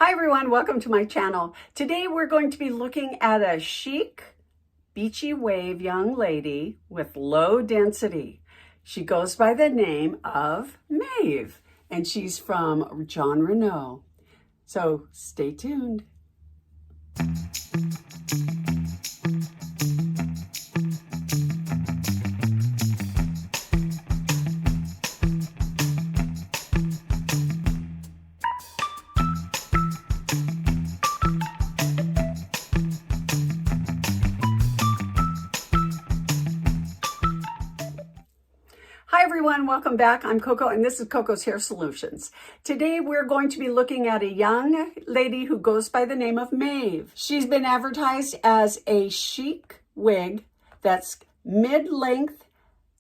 Hi everyone, welcome to my channel. Today we're going to be looking at a chic, beachy wave young lady with low density. She goes by the name of Mave, and she's from JON RENAU. So stay tuned. Hi everyone, welcome back. I'm Coco and this is Coco's Hair Solutions. Today we're going to be looking at a young lady who goes by the name of Mave. She's been advertised as a chic wig that's mid-length,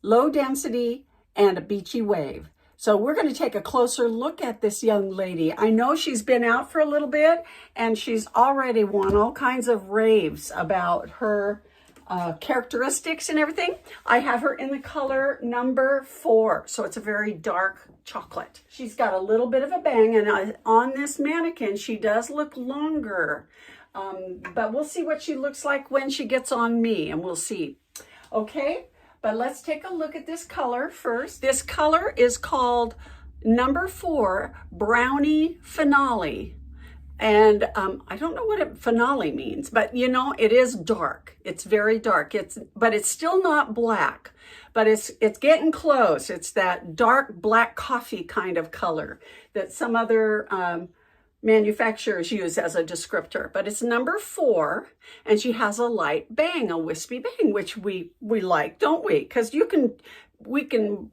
low density, and a beachy wave. So we're going to take a closer look at this young lady. I know she's been out for a little bit and she's already won all kinds of raves about her characteristics and everything. I have her in the color number 4, so it's a very dark chocolate. She's got a little bit of a bang, and on this mannequin she does look longer, but we'll see what she looks like when she gets on me, and we'll see. Okay, but let's take a look at this color first. This color is called number 4 Brownie Finale. And I don't know what finale means, but you know, it is dark. It's very dark. But it's still not black, but it's getting close. It's that dark black coffee kind of color that some other manufacturers use as a descriptor. But it's number 4, and she has a light bang, a wispy bang, which we like, don't we? Because we can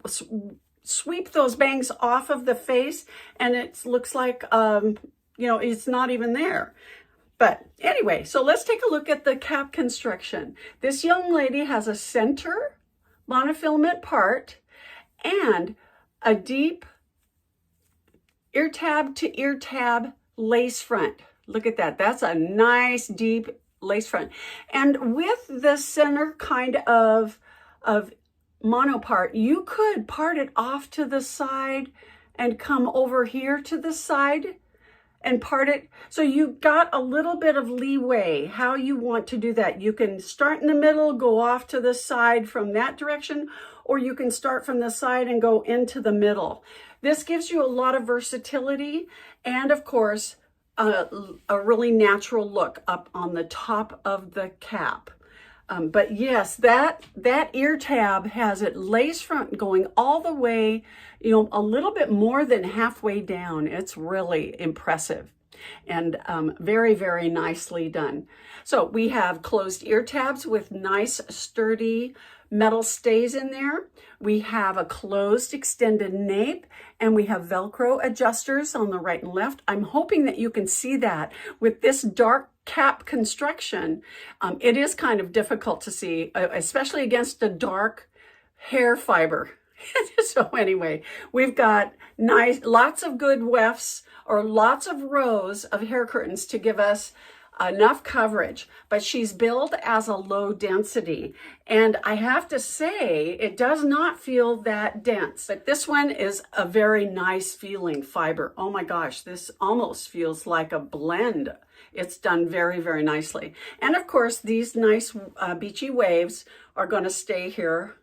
sweep those bangs off of the face, and it looks like you know, it's not even there. But anyway, so let's take a look at the cap construction. This young lady has a center monofilament part and a deep ear tab to ear tab lace front. Look at that. That's a nice deep lace front. And with the center kind of mono part, you could part it off to the side and come over here to the side and part it. So you got a little bit of leeway how you want to do that. You can start in the middle, go off to the side from that direction, or you can start from the side and go into the middle. This gives you a lot of versatility and of course a really natural look up on the top of the cap. But yes, that ear tab has it lace front going all the way, you know, a little bit more than halfway down. It's really impressive and very, very nicely done. So we have closed ear tabs with nice sturdy metal stays in there. We have a closed extended nape, and we have Velcro adjusters on the right and left. I'm hoping that you can see that with this dark cap construction. It is kind of difficult to see, especially against a dark hair fiber. So anyway, we've got lots of good wefts or lots of rows of hair curtains to give us enough coverage, but she's billed as a low density. And I have to say, it does not feel that dense, but this one is a very nice feeling fiber. Oh my gosh, this almost feels like a blend. It's done very, very nicely. And of course, these nice beachy waves are going to stay here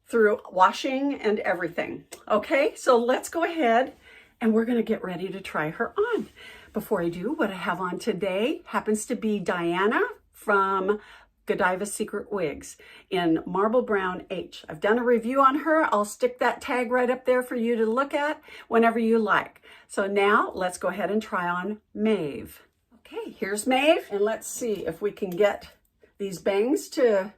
through washing and everything. Okay, so let's go ahead and we're going to get ready to try her on. Before I do, what I have on today happens to be Diana from Godiva Secret Wigs in Marble Brown H. I've done a review on her. I'll stick that tag right up there for you to look at whenever you like. So now let's go ahead and try on Mave. Okay, here's Mave, and let's see if we can get these bangs to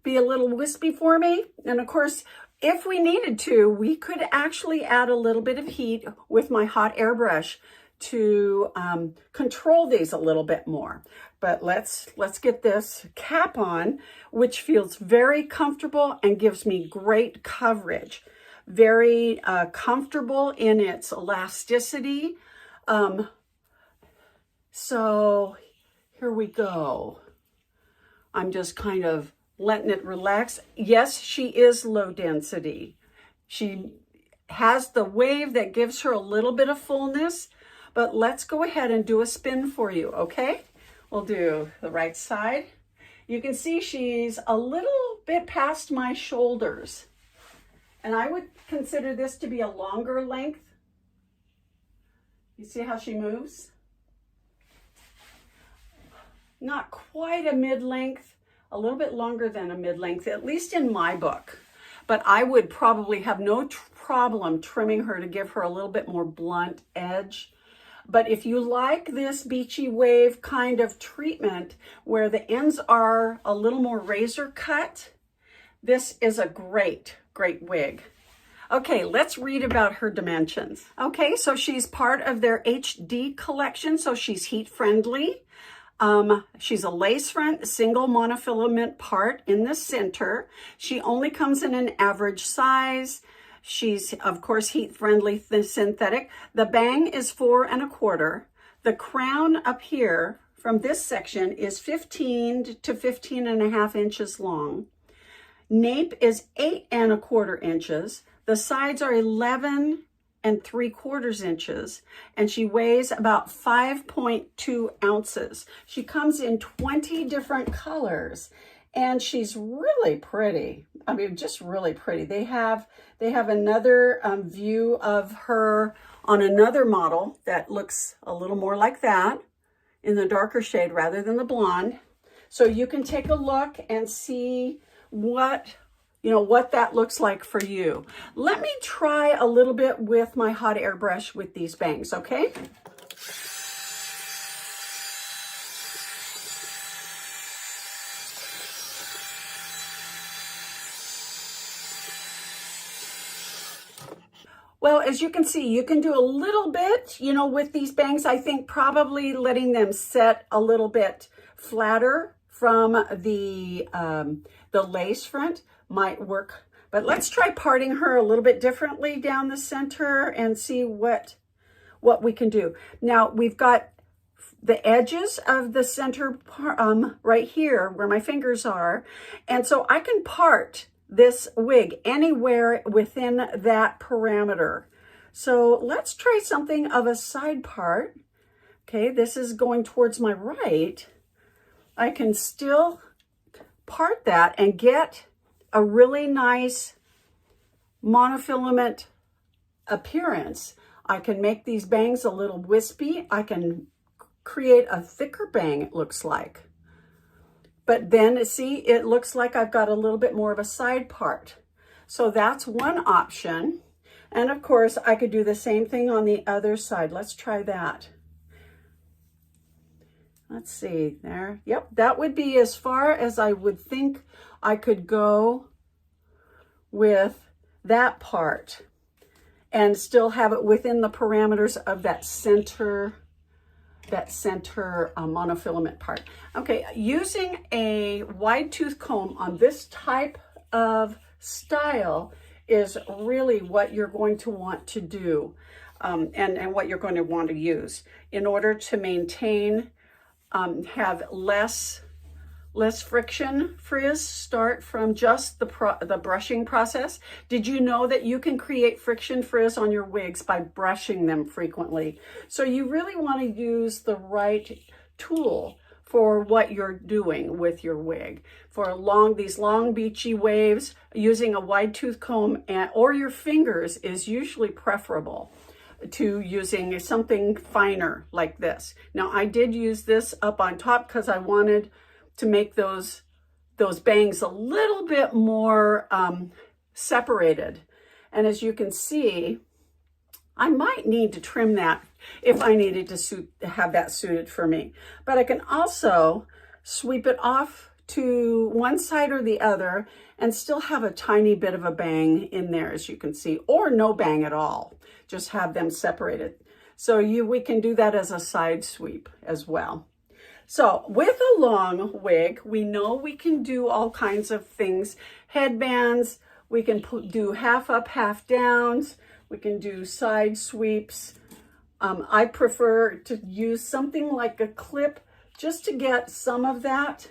be a little wispy for me. And of course, if we needed to, we could actually add a little bit of heat with my hot airbrush to control these a little bit more. But let's get this cap on, which feels very comfortable and gives me great coverage. Very comfortable in its elasticity. So here we go. I'm just kind of letting it relax. Yes, she is low density. She has the wave that gives her a little bit of fullness, but let's go ahead and do a spin for you, okay? We'll do the right side. You can see she's a little bit past my shoulders, and I would consider this to be a longer length. You see how she moves? Not quite a mid-length, a little bit longer than a mid-length, at least in my book. But I would probably have no problem trimming her to give her a little bit more blunt edge. But if you like this beachy wave kind of treatment where the ends are a little more razor cut, this is a great wig. Okay, let's read about her dimensions. Okay, so she's part of their HD collection, so she's heat friendly. She's a lace front, single monofilament part in the center. She only comes in an average size. She's, of course, heat friendly, synthetic. The bang is 4 1/4. The crown up here from this section is 15 to 15 1/2 inches long. Nape is 8 1/4 inches. The sides are 11 3/4 inches, and she weighs about 5.2 ounces. She comes in 20 different colors, and she's really pretty. I mean, just really pretty. They have another view of her on another model that looks a little more like that in the darker shade rather than the blonde. So you can take a look and see what that looks like for you. Let me try a little bit with my hot air brush with these bangs, okay? Well, as you can see, you can do a little bit, with these bangs. I think probably letting them set a little bit flatter from the lace front might work. But let's try parting her a little bit differently down the center and see what we can do. Now, we've got the edges of the center right here where my fingers are. And so I can part this wig anywhere within that parameter. So let's try something of a side part. Okay, this is going towards my right. I can still part that and get a really nice monofilament appearance. I can make these bangs a little wispy. I can create a thicker bang, it looks like. But then, see, it looks like I've got a little bit more of a side part. So that's one option. And of course, I could do the same thing on the other side. Let's try that. Let's see there. Yep, that would be as far as I would think I could go with that part and still have it within the parameters of that center monofilament part. Okay, using a wide tooth comb on this type of style is really what you're going to want to do, and what you're going to want to use in order to maintain, have less friction frizz start from just the brushing process. Did you know that you can create friction frizz on your wigs by brushing them frequently? So you really want to use the right tool for what you're doing with your wig. For these long beachy waves, using a wide tooth comb or your fingers is usually preferable to using something finer like this. Now, I did use this up on top because I wanted to make those bangs a little bit more separated. And as you can see, I might need to trim that if I needed to have that suited for me. But I can also sweep it off to one side or the other and still have a tiny bit of a bang in there, as you can see, or no bang at all. Just have them separated. So we can do that as a side sweep as well. So with a long wig, we know we can do all kinds of things. Headbands, we can do half up, half downs. We can do side sweeps. I prefer to use something like a clip just to get some of that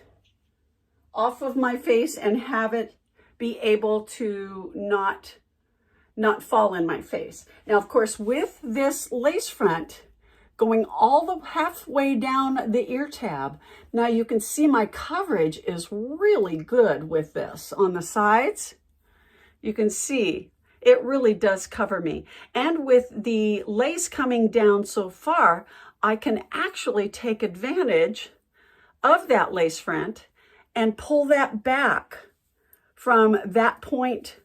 off of my face and have it be able to not fall in my face. Now, of course, with this lace front going all the halfway down the ear tab. Now you can see my coverage is really good with this. On the sides, you can see it really does cover me. And with the lace coming down so far, I can actually take advantage of that lace front and pull that back from that point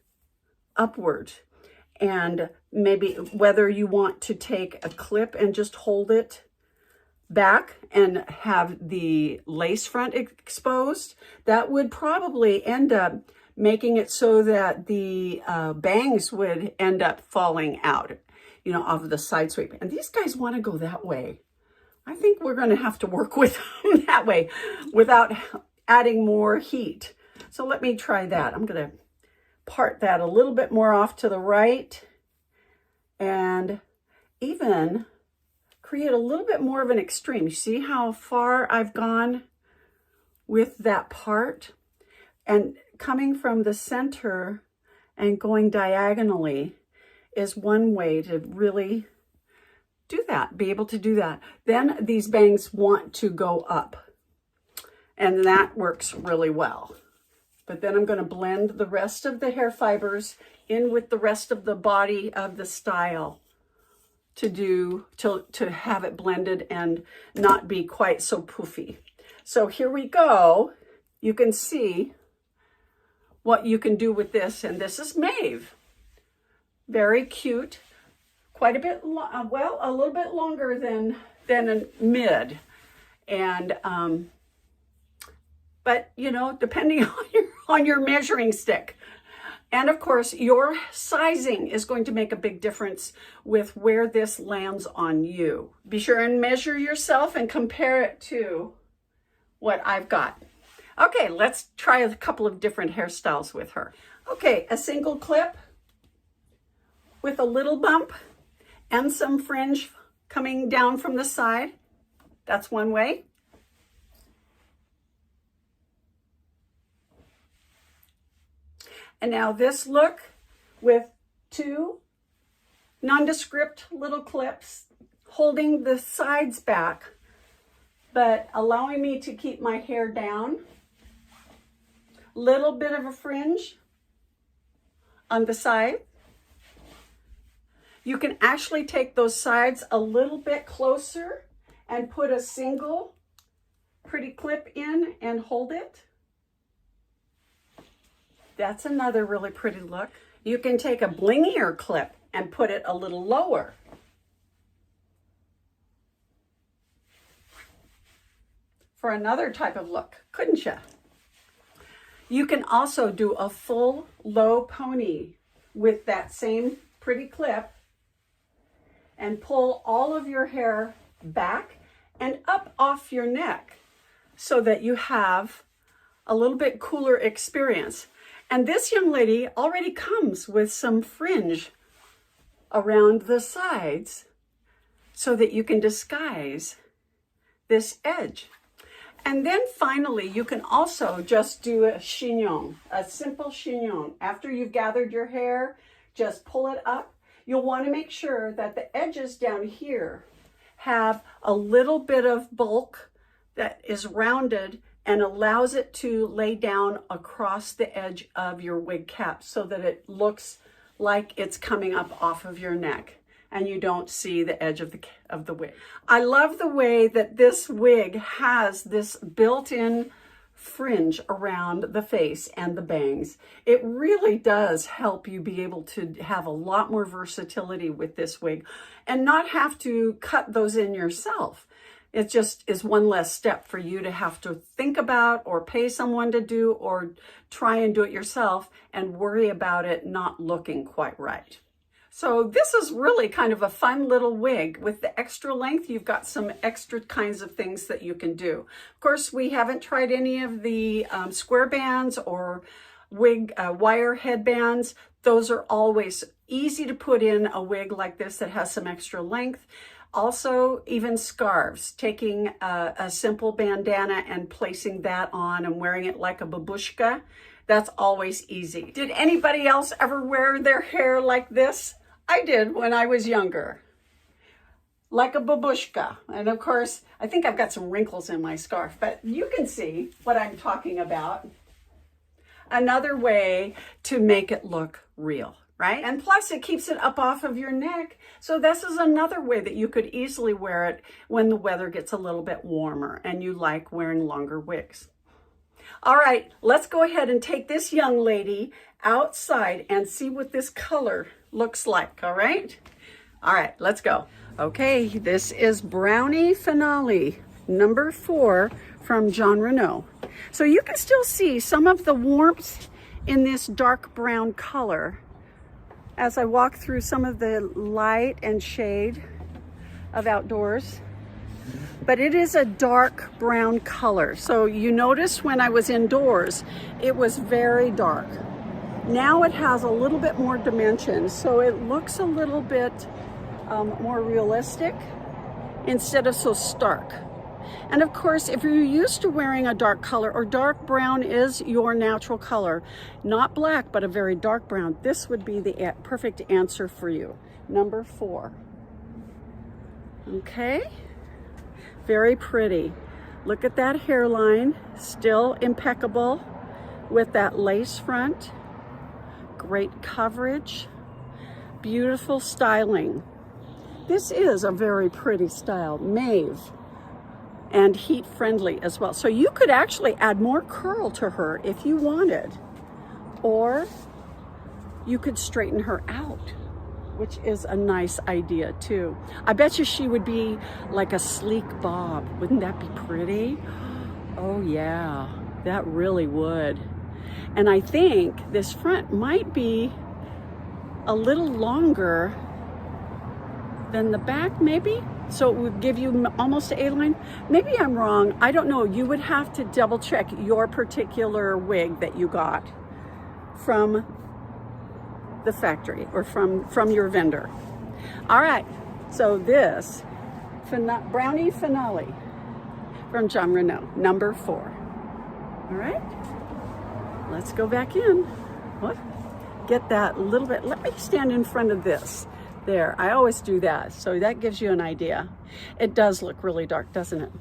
upward. And maybe whether you want to take a clip and just hold it back and have the lace front exposed, that would probably end up making it so that the bangs would end up falling out, you know, off the side sweep. And these guys want to go that way. I think we're going to have to work with them that way without adding more heat. So let me try that. I'm going to part that a little bit more off to the right and even create a little bit more of an extreme. You see how far I've gone with that part? And coming from the center and going diagonally is one way to really do that, be able to do that. Then these bangs want to go up, and that works really well. But then I'm going to blend the rest of the hair fibers in with the rest of the body of the style to have it blended and not be quite so poofy. So here we go. You can see what you can do with this, and this is Mave. Very cute. Quite a bit, well, a little bit longer than a mid. And but you know, depending on your measuring stick. And of course, your sizing is going to make a big difference with where this lands on you. Be sure and measure yourself and compare it to what I've got. Okay, let's try a couple of different hairstyles with her. Okay, a single clip with a little bump and some fringe coming down from the side. That's one way. And now this look with two nondescript little clips holding the sides back, but allowing me to keep my hair down. Little bit of a fringe on the side. You can actually take those sides a little bit closer and put a single pretty clip in and hold it. That's another really pretty look. You can take a blingier clip and put it a little lower. For another type of look, couldn't you? You can also do a full low pony with that same pretty clip and pull all of your hair back and up off your neck so that you have a little bit cooler experience. And this young lady already comes with some fringe around the sides so that you can disguise this edge. And then finally, you can also just do a chignon, a simple chignon. After you've gathered your hair, just pull it up. You'll want to make sure that the edges down here have a little bit of bulk that is rounded and allows it to lay down across the edge of your wig cap so that it looks like it's coming up off of your neck and you don't see the edge of the wig. I love the way that this wig has this built-in fringe around the face and the bangs. It really does help you be able to have a lot more versatility with this wig and not have to cut those in yourself. It just is one less step for you to have to think about or pay someone to do or try and do it yourself and worry about it not looking quite right. So this is really kind of a fun little wig. With the extra length, you've got some extra kinds of things that you can do. Of course, we haven't tried any of the square bands or wig wire headbands. Those are always easy to put in a wig like this that has some extra length. Also, even scarves, taking a simple bandana and placing that on and wearing it like a babushka, that's always easy. Did anybody else ever wear their hair like this? I did when I was younger. like a babushka. And of course, I think I've got some wrinkles in my scarf, but you can see what I'm talking about. Another way to make it look real, right? And plus it keeps it up off of your neck. So this is another way that you could easily wear it when the weather gets a little bit warmer and you like wearing longer wigs. All right, let's go ahead and take this young lady outside and see what this color looks like, all right? All right, let's go. Okay, this is Brownie Finale, number 4 from Jon RENAU. So you can still see some of the warmth in this dark brown color as I walk through some of the light and shade of outdoors. But it is a dark brown color. So you notice when I was indoors, it was very dark. Now it has a little bit more dimension, so it looks a little bit more realistic instead of so stark. And of course, if you're used to wearing a dark color, or dark brown is your natural color, not black, but a very dark brown, this would be the perfect answer for you. Number 4. Okay, very pretty. Look at that hairline, still impeccable with that lace front. Great coverage, beautiful styling. This is a very pretty style, Mave, and heat friendly as well. So you could actually add more curl to her if you wanted, or you could straighten her out, which is a nice idea too. I bet you she would be like a sleek bob. Wouldn't that be pretty? Oh yeah, that really would. And I think this front might be a little longer than the back, maybe? So it would give you almost an A-line. Maybe I'm wrong. I don't know. You would have to double check your particular wig that you got from the factory or from your vendor. All right. So this Brownie Finale from Jon RENAU, number 4. All right. Let's go back in. What? Get that little bit. Let me stand in front of this. There, I always do that, so that gives you an idea. It does look really dark, doesn't it?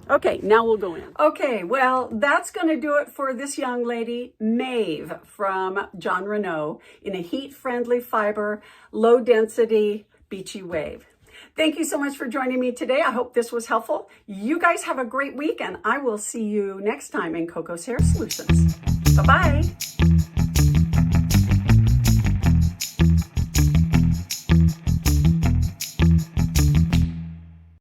Okay, now we'll go in. Okay, well, that's gonna do it for this young lady, Mave, from Jon RENAU, in a heat-friendly fiber, low-density, beachy wave. Thank you so much for joining me today. I hope this was helpful. You guys have a great week, and I will see you next time in Coco's Hair Solutions. Bye-bye.